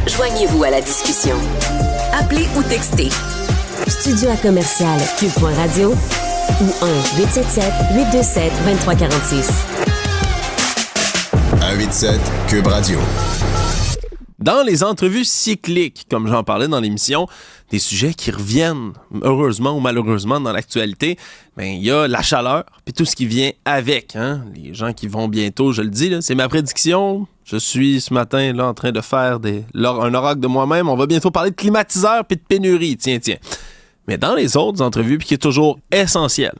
Joignez-vous à la discussion. Appelez ou textez. Studio à commercial cube.radio ou 1-877-827-2346. 187 Cube Radio. Dans les entrevues cycliques, comme j'en parlais dans l'émission, des sujets qui reviennent, heureusement ou malheureusement, dans l'actualité, il y a la chaleur puis tout ce qui vient avec. Hein? Les gens qui vont bientôt, je le dis, là, c'est ma prédiction. Je suis ce matin là en train de faire un oracle de moi-même. On va bientôt parler de climatiseurs puis de pénurie. Tiens. Mais dans les autres entrevues, puis qui est toujours essentiel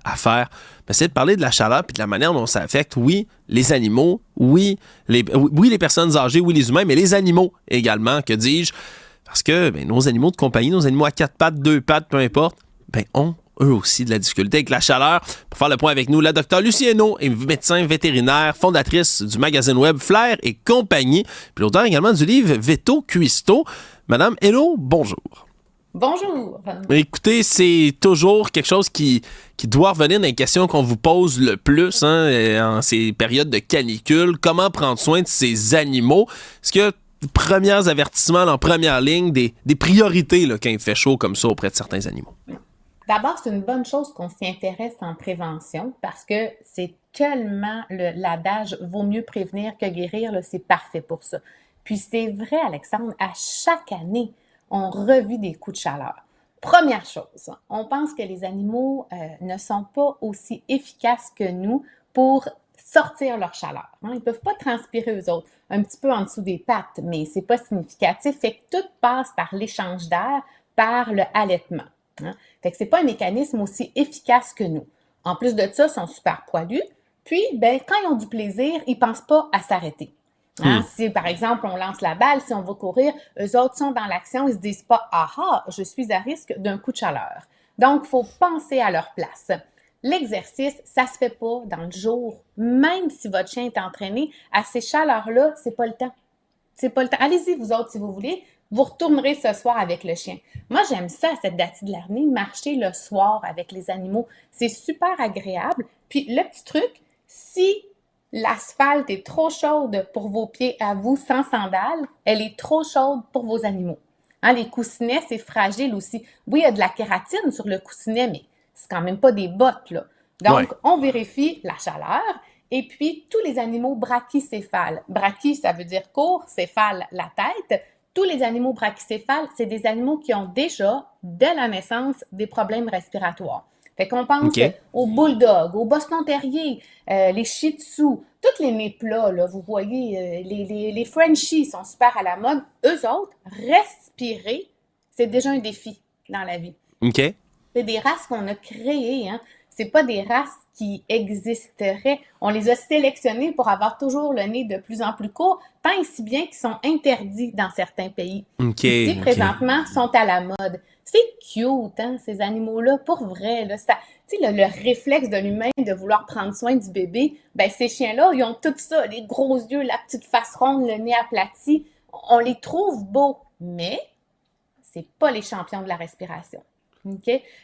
à faire, c'est de parler de la chaleur puis de la manière dont ça affecte, oui, les animaux, oui, les personnes âgées, oui, les humains, mais les animaux également, que dis-je, parce que nos animaux de compagnie, nos animaux à 4 pattes, 2 pattes, peu importe, ont eux aussi de la difficulté avec la chaleur. Pour faire le point avec nous, la Dr Lucie Hainaut est médecin vétérinaire, fondatrice du magazine web Flair et compagnie, puis l'auteur également du livre Veto Cuisto. Madame Hainaut, bonjour. Bonjour. Écoutez, c'est toujours quelque chose qui doit revenir dans les questions qu'on vous pose le plus en ces périodes de canicule. Comment prendre soin de ces animaux? Est-ce qu'il y a des premiers avertissements en première ligne, des priorités là, quand il fait chaud comme ça auprès de certains animaux? D'abord, c'est une bonne chose qu'on s'y intéresse en prévention parce que c'est tellement l'adage « vaut mieux prévenir que guérir », là, c'est parfait pour ça. Puis c'est vrai, Alexandre, à chaque année, on revit des coups de chaleur. Première chose, on pense que les animaux ne sont pas aussi efficaces que nous pour sortir leur chaleur. Ils ne peuvent pas transpirer eux autres, un petit peu en dessous des pattes, mais c'est pas significatif. Fait que tout passe par l'échange d'air, par le halètement. Fait que c'est pas un mécanisme aussi efficace que nous. En plus de ça, ils sont super poilus. Puis, quand ils ont du plaisir, ils pensent pas à s'arrêter. Si, par exemple, on lance la balle, si on va courir, eux autres sont dans l'action, ils se disent pas « Ah, je suis à risque d'un coup de chaleur ». Donc, il faut penser à leur place. L'exercice, ça se fait pas dans le jour. Même si votre chien est entraîné, à ces chaleurs-là, c'est pas le temps. C'est pas le temps. Allez-y, vous autres, si vous voulez. Vous retournerez ce soir avec le chien. Moi, j'aime ça, à cette date de l'année, marcher le soir avec les animaux. C'est super agréable. Puis, le petit truc, si l'asphalte est trop chaude pour vos pieds à vous sans sandales, elle est trop chaude pour vos animaux. Les coussinets, c'est fragile aussi. Oui, il y a de la kératine sur le coussinet, mais c'est quand même pas des bottes, là. Donc, on vérifie la chaleur. Et puis, tous les animaux brachycéphales. Brachy, ça veut dire court, céphale, la tête. Tous les animaux brachycéphales, c'est des animaux qui ont déjà, dès la naissance, des problèmes respiratoires. Fait qu'on pense aux bulldogs, aux boston terriers, les shih tzus, tous les nez plats, là, vous voyez, les Frenchies sont super à la mode. Eux autres, respirer, c'est déjà un défi dans la vie. C'est des races qu'on a créées, C'est pas des races qui existeraient. On les a sélectionnées pour avoir toujours le nez de plus en plus court, tant et si bien qu'ils sont interdits dans certains pays. Ici, présentement, sont à la mode. C'est cute, ces animaux-là, pour vrai. Là, le réflexe de l'humain de vouloir prendre soin du bébé, ces chiens-là, ils ont tout ça, les gros yeux, la petite face ronde, le nez aplati. On les trouve beaux, mais c'est pas les champions de la respiration.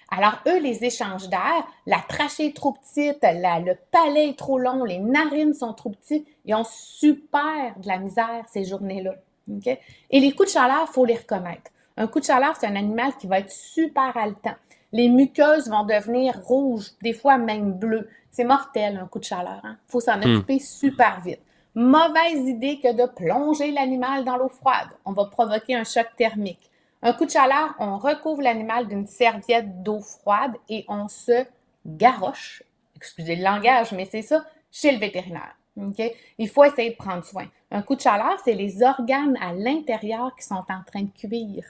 Alors, eux, les échanges d'air, la trachée est trop petite, le palais est trop long, les narines sont trop petites, ils ont super de la misère ces journées-là. Et les coups de chaleur, il faut les reconnaître. Un coup de chaleur, c'est un animal qui va être super haletant. Les muqueuses vont devenir rouges, des fois même bleues. C'est mortel, un coup de chaleur. Faut s'en occuper super vite. Mauvaise idée que de plonger l'animal dans l'eau froide. On va provoquer un choc thermique. Un coup de chaleur, on recouvre l'animal d'une serviette d'eau froide et on se garroche, excusez le langage, mais c'est ça, chez le vétérinaire. Il faut essayer de prendre soin. Un coup de chaleur, c'est les organes à l'intérieur qui sont en train de cuire.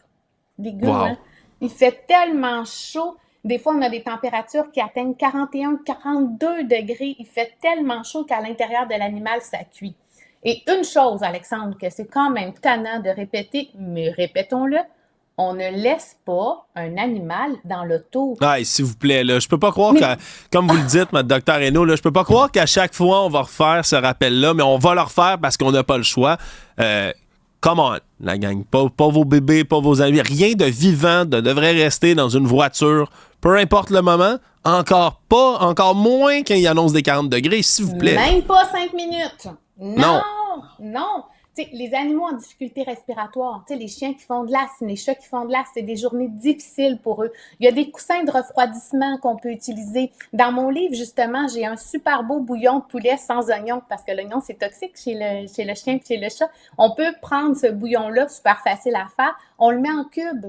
Dégueu, Il fait tellement chaud. Des fois, on a des températures qui atteignent 41, 42 degrés. Il fait tellement chaud qu'à l'intérieur de l'animal, ça cuit. Et une chose, Alexandre, que c'est quand même tannant de répéter, mais répétons-le, on ne laisse pas un animal dans l'auto. S'il vous plaît, là, je peux pas croire comme vous le dites, ma Dr Hainaut, là, je peux pas croire qu'à chaque fois, on va refaire ce rappel-là, mais on va le refaire parce qu'on n'a pas le choix. Come on, la gang. Pas vos bébés, pas vos amis. Rien de vivant ne devrait rester dans une voiture, peu importe le moment. Encore moins quand il annonce des 40 degrés, s'il vous plaît. Même pas 5 minutes. Non. Tu sais, les animaux en difficulté respiratoire, tu sais, les chiens qui font de l'asthme, les chats qui font de l'asthme, c'est des journées difficiles pour eux. Il y a des coussins de refroidissement qu'on peut utiliser. Dans mon livre, justement, j'ai un super beau bouillon de poulet sans oignon, parce que l'oignon, c'est toxique chez le chien et chez le chat. On peut prendre ce bouillon-là, super facile à faire, on le met en cube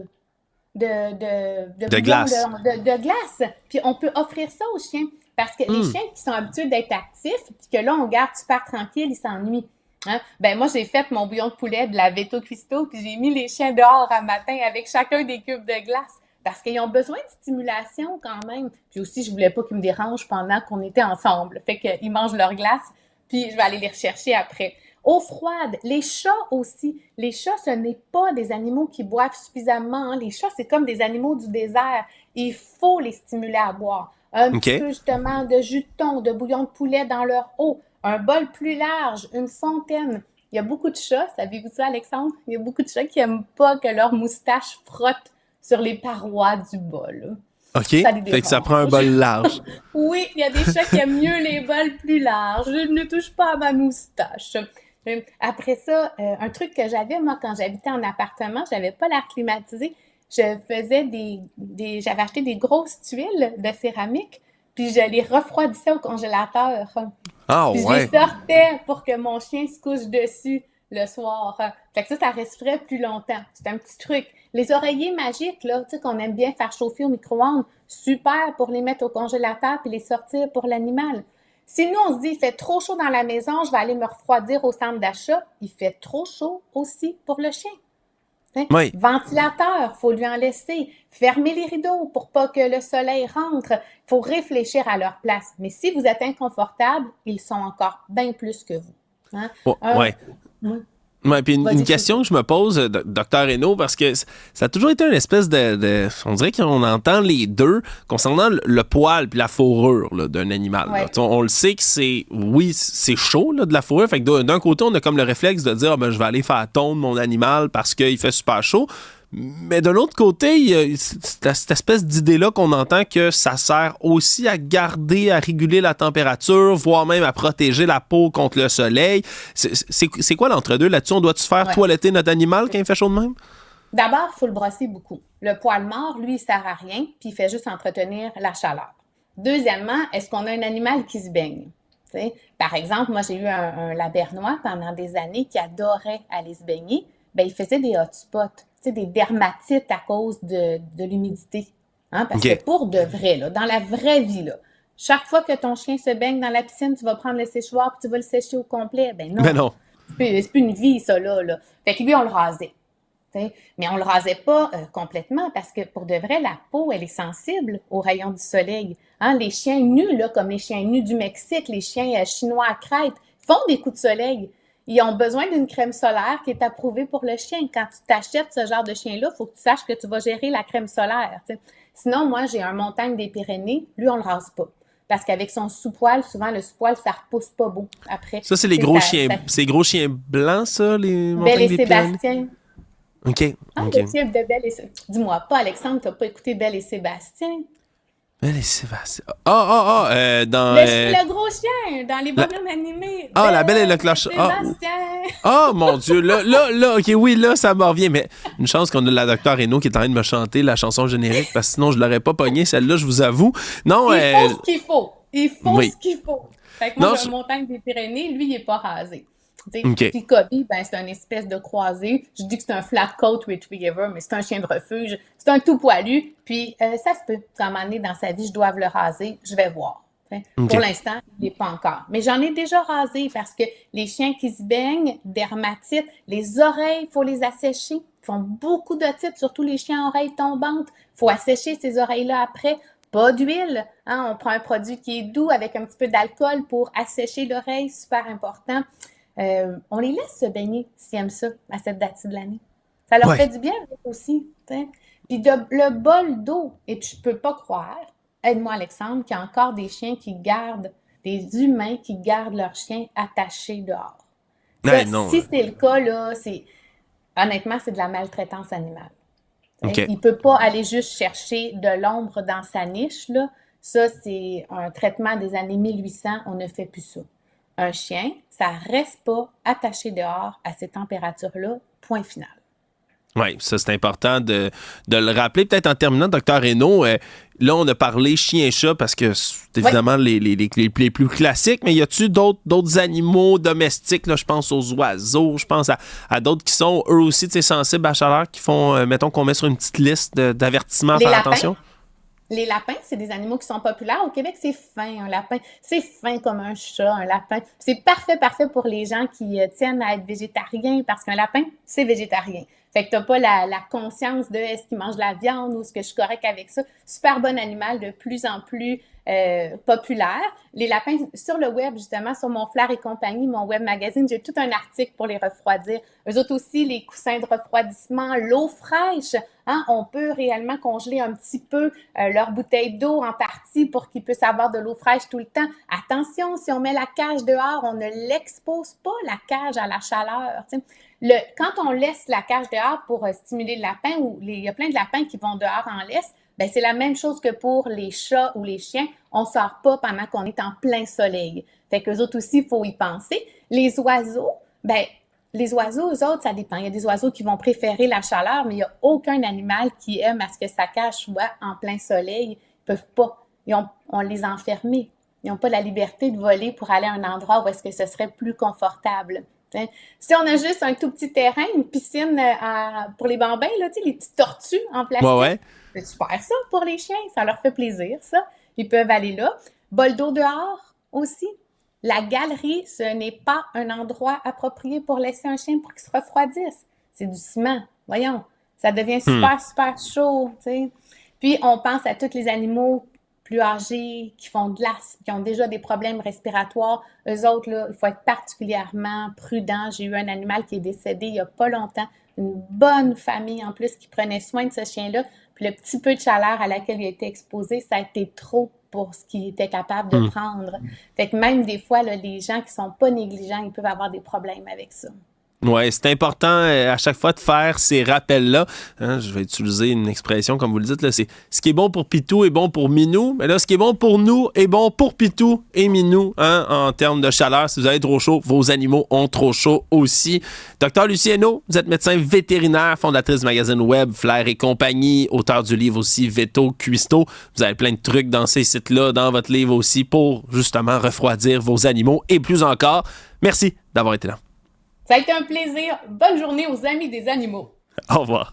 de glace. de glace. Puis on peut offrir ça aux chiens. Parce que les chiens qui sont habitués d'être actifs, puis que là, on garde super tranquille, ils s'ennuient. Hein? Ben moi, j'ai fait mon bouillon de poulet de la Veto Cuisto, puis j'ai mis les chiens dehors un matin avec chacun des cubes de glace. Parce qu'ils ont besoin de stimulation quand même. Puis aussi, je voulais pas qu'ils me dérangent pendant qu'on était ensemble. Fait qu'ils mangent leur glace, puis je vais aller les rechercher après. Eau froide, les chats aussi. Les chats, ce n'est pas des animaux qui boivent suffisamment. Hein. Les chats, c'est comme des animaux du désert. Il faut les stimuler à boire. Un petit peu justement de jus de thon, de bouillon de poulet dans leur eau, un bol plus large, une fontaine. Il y a beaucoup de chats, savez-vous ça, Alexandre? Il y a beaucoup de chats qui n'aiment pas que leur moustache frotte sur les parois du bol. OK, fait que ça prend un bol large. Oui, il y a des chats qui aiment mieux les bols plus larges. Je ne touche pas à ma moustache. Après ça, un truc que j'avais, moi, quand j'habitais en appartement, j'avais pas l'air climatisé. Je faisais j'avais acheté des grosses tuiles de céramique, puis je les refroidissais au congélateur. Ah puis ouais. je les sortais pour que mon chien se couche dessus le soir. Fait que ça reste frais plus longtemps. C'est un petit truc. Les oreillers magiques, là, tu sais, qu'on aime bien faire chauffer au micro-ondes, super pour les mettre au congélateur puis les sortir pour l'animal. Si nous, on se dit, il fait trop chaud dans la maison, je vais aller me refroidir au centre d'achat, il fait trop chaud aussi pour le chien. Hein? Oui. Ventilateur, faut lui en laisser. Fermer les rideaux pour pas que le soleil rentre. Faut réfléchir à leur place. Mais si vous êtes inconfortable, ils sont encore bien plus que vous. Hein? Ouais. Ouais, puis une question que je me pose, docteur Hainaut, parce que ça a toujours été une espèce on dirait qu'on entend les deux concernant le poil puis la fourrure là, d'un animal. Ouais. On le sait que c'est chaud là, de la fourrure. Fait que d'un côté, on a comme le réflexe de dire je vais aller faire tondre mon animal parce qu'il fait super chaud. Mais de l'autre côté, il y a cette espèce d'idée-là qu'on entend que ça sert aussi à garder, à réguler la température, voire même à protéger la peau contre le soleil. C'est quoi l'entre-deux là-dessus? On doit-tu faire toiletter notre animal quand il fait chaud de même? D'abord, il faut le brosser beaucoup. Le poil mort, lui, il sert à rien, puis il fait juste entretenir la chaleur. Deuxièmement, est-ce qu'on a un animal qui se baigne? T'sais, par exemple, moi, j'ai eu un labernois pendant des années qui adorait aller se baigner. Ben, il faisait des hotspots. Des dermatites à cause de l'humidité. Hein? Parce que pour de vrai, là, dans la vraie vie, là, chaque fois que ton chien se baigne dans la piscine, tu vas prendre le séchoir et tu vas le sécher au complet. Ben non. Ben non. C'est plus une vie, ça, là. Fait que lui, on le rasait. T'sais? Mais on le rasait pas complètement parce que pour de vrai, la peau, elle est sensible aux rayons du soleil. Hein? Les chiens nus, là, comme les chiens nus du Mexique, les chiens chinois à crête, font des coups de soleil. Ils ont besoin d'une crème solaire qui est approuvée pour le chien. Quand tu t'achètes ce genre de chien-là, il faut que tu saches que tu vas gérer la crème solaire. T'sais. Sinon, moi, j'ai un montagne des Pyrénées. Lui, on le rase pas. Parce qu'avec son sous-poil, souvent, le sous-poil, ça repousse pas beau après. Ça, c'est les gros chiens. C'est gros chiens blancs, ça, les montagnes des Pyrénées? Belle et Sébastien. OK. Ah, le film de Belle et Sébastien. Dis-moi pas, Alexandre, t'as pas écouté Belle et Sébastien? Belle et Sébastien. Dans... Le gros chien, dans les bonhommes animés. La Belle et le clochard. Oh, mon Dieu. Là, OK, oui, là, ça me revient. Mais une chance qu'on a la docteur Hainaut qui est en train de me chanter la chanson générique, parce que sinon, je l'aurais pas pognée, celle-là, je vous avoue. Non, il faut ce qu'il faut. Il faut oui. ce qu'il faut. Fait que moi, j'ai une montagne des Pyrénées, lui, il est pas rasé. Puis Kobe, ben, c'est une espèce de croisé. Je dis que c'est un flat coat retriever, mais c'est un chien de refuge. C'est un tout poilu. Puis ça se peut qu'à un moment donné dans sa vie, je doive le raser. Je vais voir. Pour l'instant, il n'est pas encore. Mais j'en ai déjà rasé parce que les chiens qui se baignent, dermatite, les oreilles, il faut les assécher. Ils font beaucoup d'otites, surtout les chiens à oreilles tombantes. Il faut assécher ces oreilles-là après. Pas d'huile. Hein? On prend un produit qui est doux avec un petit peu d'alcool pour assécher l'oreille. Super important. On les laisse se baigner s'ils aiment ça à cette date-ci de l'année. Ça leur fait du bien aussi. T'sais. Puis le bol d'eau, et tu peux pas croire, aide-moi Alexandre, qu'il y a encore des chiens qui gardent, des humains qui gardent leurs chiens attachés dehors. Ça, non. Si c'est le cas, là, honnêtement, c'est de la maltraitance animale. Okay. Il peut pas aller juste chercher de l'ombre dans sa niche, là. Ça, c'est un traitement des années 1800, on ne fait plus ça. Un chien, ça reste pas attaché dehors à ces températures-là, point final. Oui, ça, c'est important de le rappeler. Peut-être en terminant, Dr. Hainaut, là, on a parlé chien et chat parce que c'est évidemment les plus classiques, mais y a-tu d'autres animaux domestiques? Là, je pense aux oiseaux, je pense à d'autres qui sont eux aussi sensibles à la chaleur, qui font, mettons qu'on met sur une petite liste d'avertissements à faire attention? Les lapins, c'est des animaux qui sont populaires. Au Québec, c'est fin, un lapin. C'est fin comme un chat, un lapin. C'est parfait pour les gens qui tiennent à être végétariens parce qu'un lapin, c'est végétarien. Fait que t'as pas la conscience de est-ce qu'il mange de la viande ou est-ce que je suis correct avec ça. Super bon animal, de plus en plus populaire. Les lapins, sur le web, justement, sur mon Flair et compagnie, mon web magazine, j'ai tout un article pour les refroidir. Eux autres aussi, les coussins de refroidissement, l'eau fraîche, hein, on peut réellement congeler un petit peu leur bouteille d'eau en partie pour qu'ils puissent avoir de l'eau fraîche tout le temps. Attention, si on met la cage dehors, on ne l'expose pas, la cage, à la chaleur. Quand on laisse la cage dehors pour stimuler le lapin, il y a plein de lapins qui vont dehors en laisse, ben c'est la même chose que pour les chats ou les chiens. On ne sort pas pendant qu'on est en plein soleil. Fait qu'eux autres aussi, il faut y penser. Les oiseaux, eux autres, ça dépend. Il y a des oiseaux qui vont préférer la chaleur, mais il n'y a aucun animal qui aime à ce que sa cage soit en plein soleil. Ils ne peuvent pas. On les a enfermés. Ils n'ont pas la liberté de voler pour aller à un endroit où est-ce que ce serait plus confortable. Si on a juste un tout petit terrain, une piscine pour les bambins, là, les petites tortues en plastique, Ouais. c'est super ça pour les chiens, ça leur fait plaisir, ça. Ils peuvent aller là. Bol d'eau dehors aussi. La galerie, ce n'est pas un endroit approprié pour laisser un chien pour qu'il se refroidisse. C'est du ciment, voyons. Ça devient super chaud, t'sais. Puis, on pense à tous les animaux plus âgés, qui font de l'asthme, qui ont déjà des problèmes respiratoires. Eux autres, là, il faut être particulièrement prudent. J'ai eu un animal qui est décédé il n'y a pas longtemps. Une bonne famille, en plus, qui prenait soin de ce chien-là. Puis le petit peu de chaleur à laquelle il a été exposé, ça a été trop pour ce qu'il était capable de prendre. Fait que même des fois, là, les gens qui sont pas négligents, ils peuvent avoir des problèmes avec ça. Oui, c'est important à chaque fois de faire ces rappels-là. Hein, je vais utiliser une expression, comme vous le dites, là, c'est ce qui est bon pour Pitou est bon pour Minou. Mais là, ce qui est bon pour nous est bon pour Pitou et Minou. Hein, en termes de chaleur, si vous avez trop chaud, vos animaux ont trop chaud aussi. Dr. Lucie Hainaut, vous êtes médecin vétérinaire, fondatrice du magazine web Flair et compagnie, auteur du livre aussi Veto Cuisto. Vous avez plein de trucs dans ces sites-là, dans votre livre aussi, pour justement refroidir vos animaux et plus encore. Merci d'avoir été là. Ça a été un plaisir. Bonne journée aux amis des animaux. Au revoir.